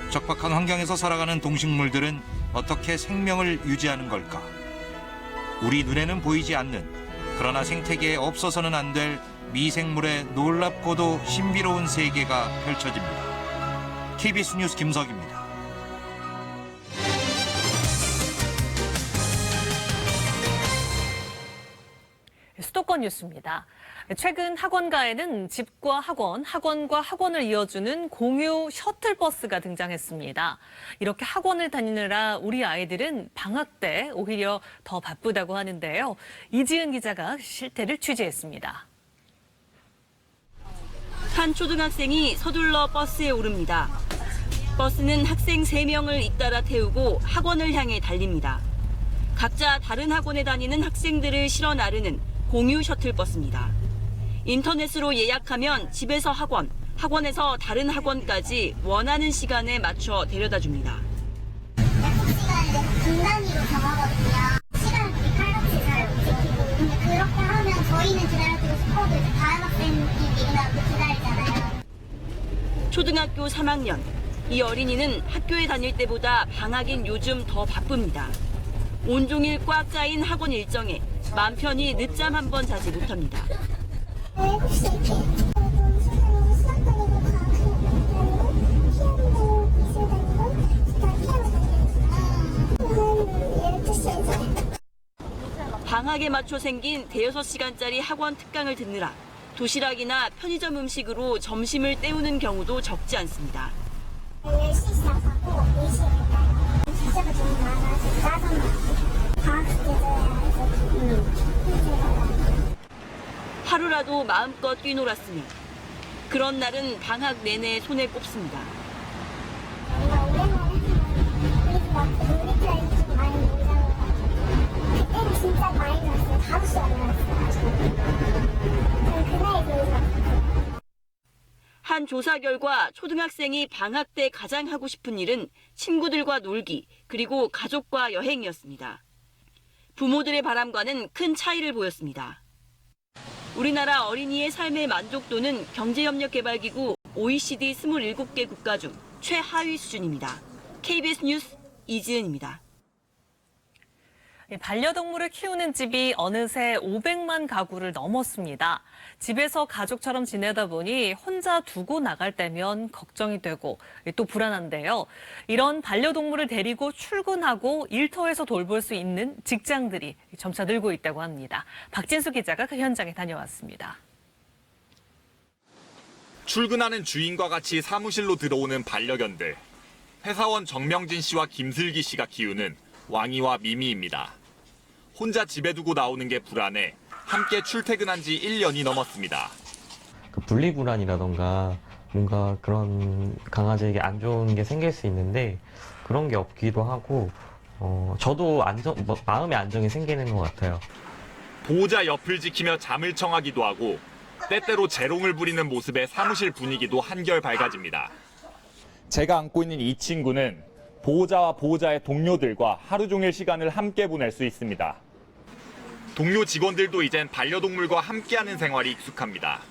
적박한 환경에서 살아가는 동식물들은 어떻게 생명을 유지하는 걸까? 우리 눈에는 보이지 않는, 그러나 생태계에 없어서는 안 될 미생물의 놀랍고도 신비로운 세계가 펼쳐집니다. KBS 뉴스 김석입니다. 수도권 뉴스입니다. 최근 학원가에는 집과 학원, 학원과 학원을 이어주는 공유 셔틀버스가 등장했습니다. 이렇게 학원을 다니느라 우리 아이들은 방학 때 오히려 더 바쁘다고 하는데요. 이지은 기자가 실태를 취재했습니다. 한 초등학생이 서둘러 버스에 오릅니다. 버스는 학생 3명을 잇따라 태우고 학원을 향해 달립니다. 각자 다른 학원에 다니는 학생들을 실어 나르는 공유 셔틀버스입니다. 인터넷으로 예약하면 집에서 학원, 학원에서 다른 학원까지 원하는 시간에 맞춰 데려다 줍니다. 약속 시간을 분 단위로 정하거든요. 시간을 그렇게 칼같이 잘 못 지키고. 근데 그렇게 하면 저희는 기다려주고 싶어도 이제 다른 학생이 일어나고 기다리잖아요. 초등학교 3학년. 이 어린이는 학교에 다닐 때보다 방학인 요즘 더 바쁩니다. 온종일 꽉 짜인 학원 일정에 맘 편히 늦잠 한 번 자지 못합니다. 방학에 맞춰 생긴 대여섯 시간짜리 학원 특강을 듣느라 도시락이나 편의점 음식으로 점심을 때우는 경우도 적지 않습니다. 10시 시작하고 4시에 끝나요. 숙제가 좀 많아서 짜증나. 방학 숙제도 하루라도 마음껏 뛰놀았으니 그런 날은 방학 내내 손에 꼽습니다. 그때는 진짜 많이 놀았어요. 5시간 놀았어요. 한 조사 결과 초등학생이 방학 때 가장 하고 싶은 일은 친구들과 놀기, 그리고 가족과 여행이었습니다. 부모들의 바람과는 큰 차이를 보였습니다. 우리나라 어린이의 삶의 만족도는 경제협력개발기구 OECD 27개 국가 중 최하위 수준입니다. KBS 뉴스 이지은입니다. 반려동물을 키우는 집이 어느새 500만 가구를 넘었습니다. 집에서 가족처럼 지내다 보니 혼자 두고 나갈 때면 걱정이 되고 또 불안한데요. 이런 반려동물을 데리고 출근하고 일터에서 돌볼 수 있는 직장들이 점차 늘고 있다고 합니다. 박진수 기자가 그 현장에 다녀왔습니다. 출근하는 주인과 같이 사무실로 들어오는 반려견들. 회사원 정명진 씨와 김슬기 씨가 키우는 왕이와 미미입니다. 혼자 집에 두고 나오는 게 불안해 함께 출퇴근한 지 1년이 넘었습니다. 분리불안이라던가 뭔가 그런 강아지에게 안 좋은 게 생길 수 있는데 그런 게 없기도 하고 저도 마음의 안정이 생기는 것 같아요. 보호자 옆을 지키며 잠을 청하기도 하고 때때로 재롱을 부리는 모습에 사무실 분위기도 한결 밝아집니다. 제가 안고 있는 이 친구는 보호자와 보호자의 동료들과 하루 종일 시간을 함께 보낼 수 있습니다. 동료 직원들도 이젠 반려동물과 함께하는 생활이 익숙합니다.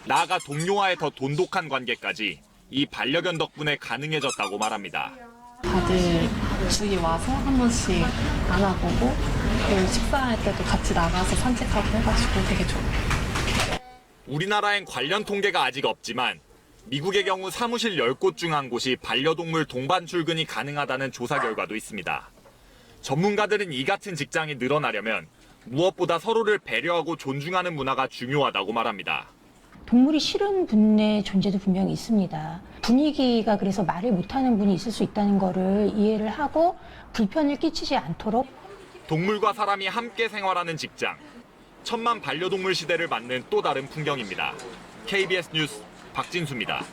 나아가 동료와의 더 돈독한 관계까지 이 반려견 덕분에 가능해졌다고 말합니다. 다들 주위 와서 한 번씩 안아보고 그리고 식사할 때도 같이 나가서 산책하고 해가지고 되게 좋아요. 우리나라엔 관련 통계가 아직 없지만 미국의 경우 사무실 10곳 중 한 곳이 반려동물 동반 출근이 가능하다는 조사 결과도 있습니다. 전문가들은 이 같은 직장이 늘어나려면 무엇보다 서로를 배려하고 존중하는 문화가 중요하다고 말합니다. 동물이 싫은 분의 존재도 분명히 있습니다. 분위기가 그래서 말을 못하는 분이 있을 수 있다는 거를 이해를 하고 불편을 끼치지 않도록 동물과 사람이 함께 생활하는 직장. 천만 반려동물 시대를 맞는 또 다른 풍경입니다. KBS 뉴스 박진수입니다.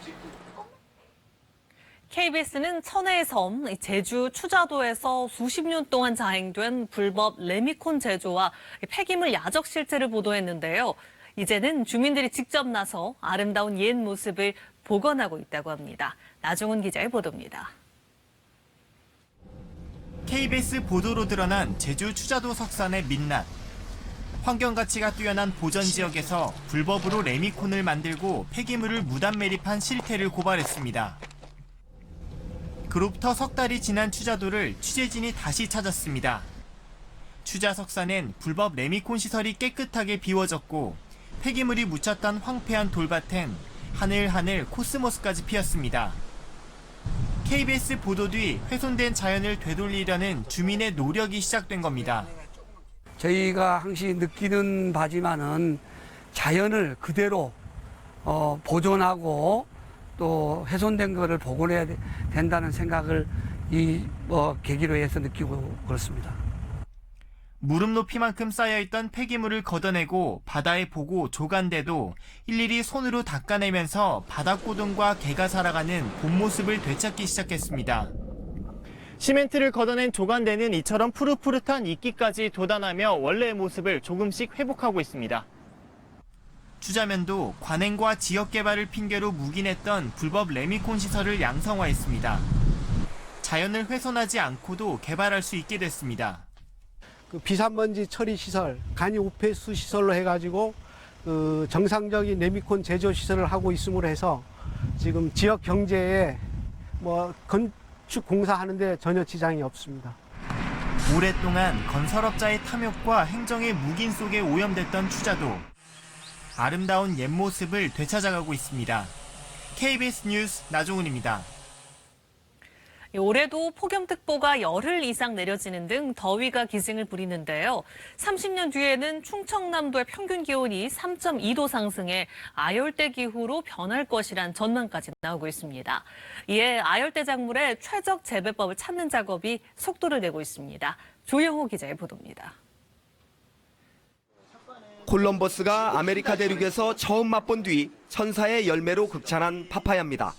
KBS는 천혜의 섬 제주 추자도에서 수십 년 동안 자행된 불법 레미콘 제조와 폐기물 야적 실태를 보도했는데요. 이제는 주민들이 직접 나서 아름다운 옛 모습을 복원하고 있다고 합니다. 나종훈 기자의 보도입니다. KBS 보도로 드러난 제주 추자도 석산의 민낯. 환경 가치가 뛰어난 보전 지역에서 불법으로 레미콘을 만들고 폐기물을 무단 매립한 실태를 고발했습니다. 그로부터 석 달이 지난 추자도를 취재진이 다시 찾았습니다. 추자 석산엔 불법 레미콘 시설이 깨끗하게 비워졌고 폐기물이 묻혔던 황폐한 돌밭엔 하늘하늘 코스모스까지 피었습니다. KBS 보도 뒤 훼손된 자연을 되돌리려는 주민의 노력이 시작된 겁니다. 저희가 항상 느끼는 바지만은 자연을 그대로 보존하고 또 훼손된 것을 복원해야 된다는 생각을 이 계기로 해서 느끼고 그렇습니다. 무릎 높이만큼 쌓여있던 폐기물을 걷어내고 바다에 보고 조간대도 일일이 손으로 닦아내면서 바닷고등과 개가 살아가는 본 모습을 되찾기 시작했습니다. 시멘트를 걷어낸 조간대는 이처럼 푸릇푸릇한 이끼까지 돋아나며 원래의 모습을 조금씩 회복하고 있습니다. 추자면도 관행과 지역 개발을 핑계로 묵인했던 불법 레미콘 시설을 양성화했습니다. 자연을 훼손하지 않고도 개발할 수 있게 됐습니다. 비산먼지 처리 시설, 간이 우폐수 시설로 해가지고 정상적인 레미콘 제조 시설을 하고 있음으로 해서 지금 지역 경제에 건축 공사하는데 전혀 지장이 없습니다. 오랫동안 건설업자의 탐욕과 행정의 묵인 속에 오염됐던 추자도 아름다운 옛 모습을 되찾아가고 있습니다. KBS 뉴스 나종훈입니다. 올해도 폭염특보가 열흘 이상 내려지는 등 더위가 기승을 부리는데요. 30년 뒤에는 충청남도의 평균 기온이 3.2도 상승해 아열대 기후로 변할 것이란 전망까지 나오고 있습니다. 이에 아열대 작물의 최적 재배법을 찾는 작업이 속도를 내고 있습니다. 조영호 기자의 보도입니다. 콜럼버스가 아메리카 대륙에서 처음 맛본 뒤 천사의 열매로 극찬한 파파야입니다.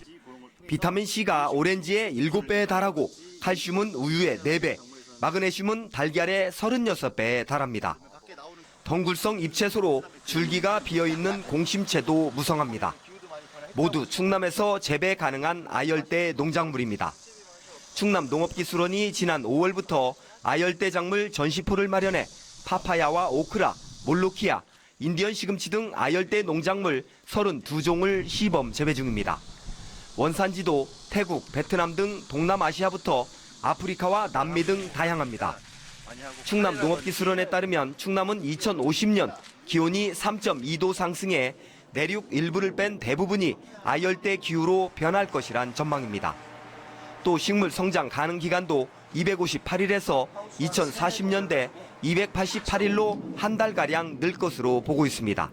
비타민C가 오렌지의 7배에 달하고 칼슘은 우유의 4배, 마그네슘은 달걀의 36배에 달합니다. 덩굴성 잎채소로 줄기가 비어있는 공심채도 무성합니다. 모두 충남에서 재배 가능한 아열대 농작물입니다. 충남농업기술원이 지난 5월부터 아열대 작물 전시포를 마련해 파파야와 오크라, 몰로키아, 인디언 시금치 등 아열대 농작물 32종을 시범 재배 중입니다. 원산지도 태국, 베트남 등 동남아시아부터 아프리카와 남미 등 다양합니다. 충남농업기술원에 따르면 충남은 2050년 기온이 3.2도 상승해 내륙 일부를 뺀 대부분이 아열대 기후로 변할 것이란 전망입니다. 또 식물 성장 가능 기간도 258일에서 2040년대 288일로 한 달가량 늘 것으로 보고 있습니다.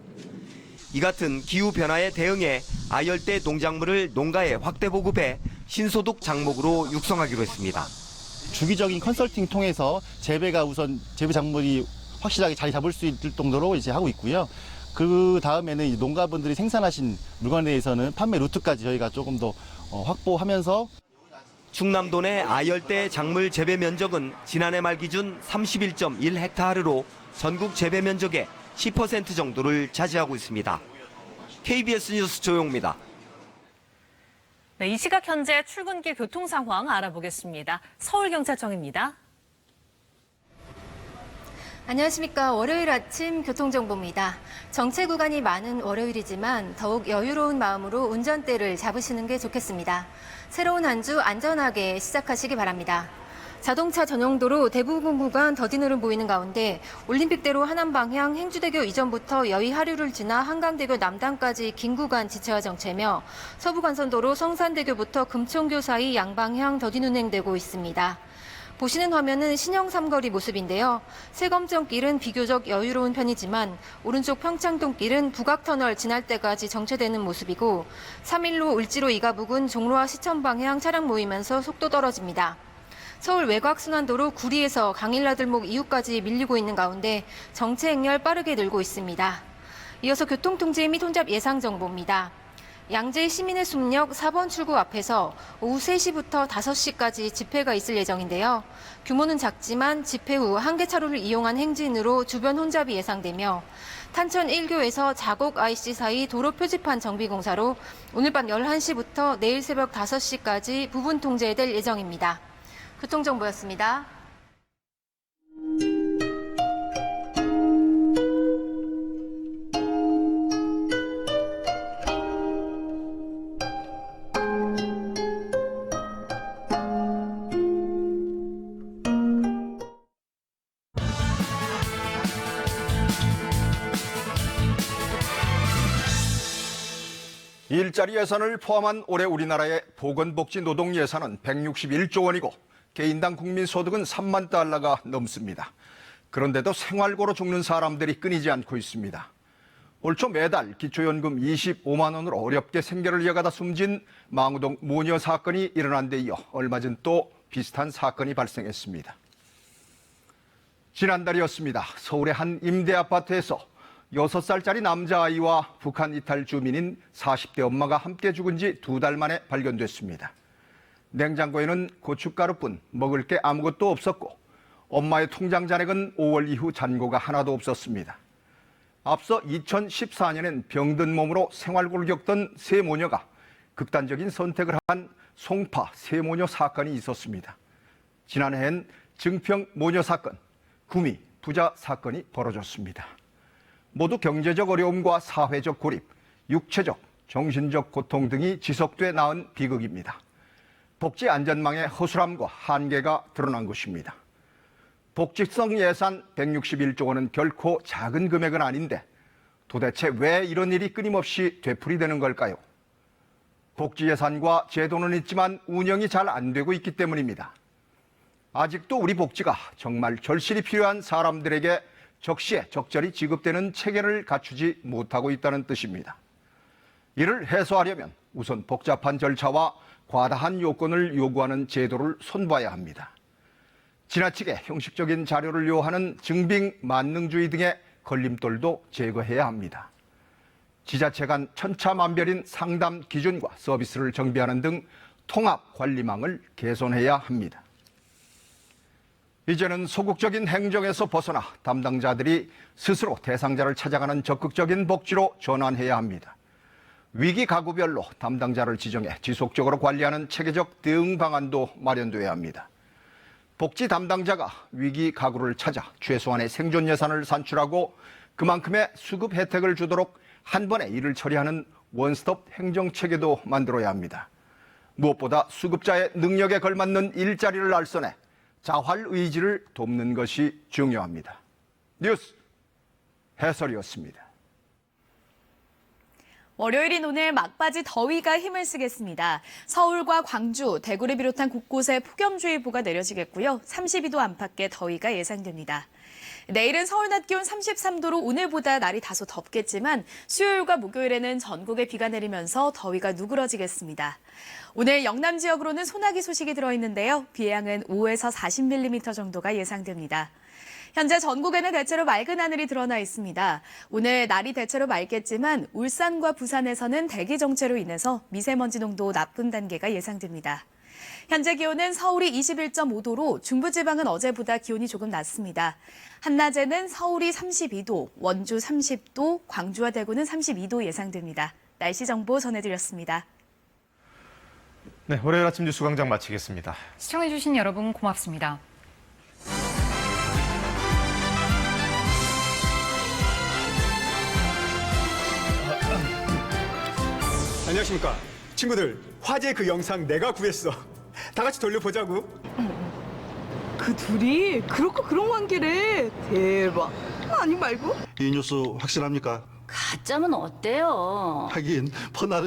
이 같은 기후변화에 대응해 아열대 농작물을 농가에 확대 보급해 신소득 작목으로 육성하기로 했습니다. 주기적인 컨설팅 통해서 재배가 우선 재배 작물이 확실하게 자리 잡을 수 있을 정도로 이제 하고 있고요. 그 다음에는 농가분들이 생산하신 물건에 대해서는 판매 루트까지 저희가 조금 더 확보하면서 충남도 내 아열대 작물 재배 면적은 지난해 말 기준 31.1헥타르로 전국 재배 면적의 10% 정도를 차지하고 있습니다. KBS 뉴스 조용입니다. 네, 이 시각 현재 출근길 교통 상황 알아보겠습니다. 서울경찰청입니다. 안녕하십니까. 월요일 아침 교통정보입니다. 정체 구간이 많은 월요일이지만 더욱 여유로운 마음으로 운전대를 잡으시는 게 좋겠습니다. 새로운 한 주 안전하게 시작하시기 바랍니다. 자동차 전용도로 대부분 구간 더딘 흐름 보이는 가운데 올림픽대로 하남 방향 행주대교 이전부터 여의 하류를 지나 한강대교 남단까지 긴 구간 지체와 정체며 서부간선도로 성산대교부터 금천교 사이 양방향 더딘 운행되고 있습니다. 보시는 화면은 신형 삼거리 모습인데요. 세검정길은 비교적 여유로운 편이지만 오른쪽 평창동길은 북악터널 지날 때까지 정체되는 모습이고 3일로 을지로 이가북은 종로와 시청 방향 차량 모이면서 속도 떨어집니다. 서울 외곽순환도로 구리에서 강일나들목 이후까지 밀리고 있는 가운데 정체 행렬 빠르게 늘고 있습니다. 이어서 교통통제 및 혼잡 예상 정보입니다. 양재 시민의 숲역 4번 출구 앞에서 오후 3시부터 5시까지 집회가 있을 예정인데요. 규모는 작지만 집회 후 한개 차로를 이용한 행진으로 주변 혼잡이 예상되며 탄천 1교에서 자곡 IC 사이 도로 표지판 정비 공사로 오늘 밤 11시부터 내일 새벽 5시까지 부분 통제될 예정입니다. 교통정보였습니다. 일자리 예산을 포함한 올해 우리나라의 보건복지 노동 예산은 161조 원이고 개인당 국민소득은 3만 달러가 넘습니다. 그런데도 생활고로 죽는 사람들이 끊이지 않고 있습니다. 올 초 매달 기초연금 25만 원으로 어렵게 생계를 이어가다 숨진 망우동 모녀 사건이 일어난 데 이어 얼마 전 또 비슷한 사건이 발생했습니다. 지난달이었습니다. 서울의 한 임대 아파트에서 6살짜리 남자아이와 북한 이탈 주민인 40대 엄마가 함께 죽은 지 2달 만에 발견됐습니다. 냉장고에는 고춧가루뿐 먹을 게 아무것도 없었고 엄마의 통장 잔액은 5월 이후 잔고가 하나도 없었습니다. 앞서 2014년엔 병든 몸으로 생활고를 겪던 세 모녀가 극단적인 선택을 한 송파 세 모녀 사건이 있었습니다. 지난해엔 증평 모녀 사건, 구미 부자 사건이 벌어졌습니다. 모두 경제적 어려움과 사회적 고립, 육체적, 정신적 고통 등이 지속돼 나온 비극입니다. 복지 안전망의 허술함과 한계가 드러난 것입니다. 복지성 예산 161조 원은 결코 작은 금액은 아닌데 도대체 왜 이런 일이 끊임없이 되풀이되는 걸까요? 복지 예산과 제도는 있지만 운영이 잘 안 되고 있기 때문입니다. 아직도 우리 복지가 정말 절실히 필요한 사람들에게 적시에 적절히 지급되는 체계를 갖추지 못하고 있다는 뜻입니다. 이를 해소하려면 우선 복잡한 절차와 과다한 요건을 요구하는 제도를 손봐야 합니다. 지나치게 형식적인 자료를 요하는 증빙 만능주의 등의 걸림돌도 제거해야 합니다. 지자체 간 천차만별인 상담 기준과 서비스를 정비하는 등 통합 관리망을 개선해야 합니다. 이제는 소극적인 행정에서 벗어나 담당자들이 스스로 대상자를 찾아가는 적극적인 복지로 전환해야 합니다. 위기 가구별로 담당자를 지정해 지속적으로 관리하는 체계적 대응 방안도 마련돼야 합니다. 복지 담당자가 위기 가구를 찾아 최소한의 생존 예산을 산출하고 그만큼의 수급 혜택을 주도록 한 번에 일을 처리하는 원스톱 행정 체계도 만들어야 합니다. 무엇보다 수급자의 능력에 걸맞는 일자리를 알선해 자활 의지를 돕는 것이 중요합니다. 뉴스 해설이었습니다. 월요일인 오늘 막바지 더위가 힘을 쓰겠습니다. 서울과 광주, 대구를 비롯한 곳곳에 폭염주의보가 내려지겠고요. 32도 안팎의 더위가 예상됩니다. 내일은 서울 낮 기온 33도로 오늘보다 날이 다소 덥겠지만 수요일과 목요일에는 전국에 비가 내리면서 더위가 누그러지겠습니다. 오늘 영남 지역으로는 소나기 소식이 들어있는데요. 비의 양은 5에서 40mm 정도가 예상됩니다. 현재 전국에는 대체로 맑은 하늘이 드러나 있습니다. 오늘 날이 대체로 맑겠지만 울산과 부산에서는 대기 정체로 인해서 미세먼지 농도 나쁨 단계가 예상됩니다. 현재 기온은 서울이 21.5도로 중부지방은 어제보다 기온이 조금 낮습니다. 한낮에는 서울이 32도, 원주 30도, 광주와 대구는 32도 예상됩니다. 날씨 정보 전해드렸습니다. 네, 월요일 아침 뉴스 광장 마치겠습니다. 시청해주신 여러분 고맙습니다. 안녕하십니까. 친구들, 화제 그 영상 내가 구했어. 다 같이 돌려보자고. 그 둘이 그렇고 그런 관계래. 대박. 아니 말고? 이 뉴스 확실합니까? 가짜면 어때요? 하긴 퍼나르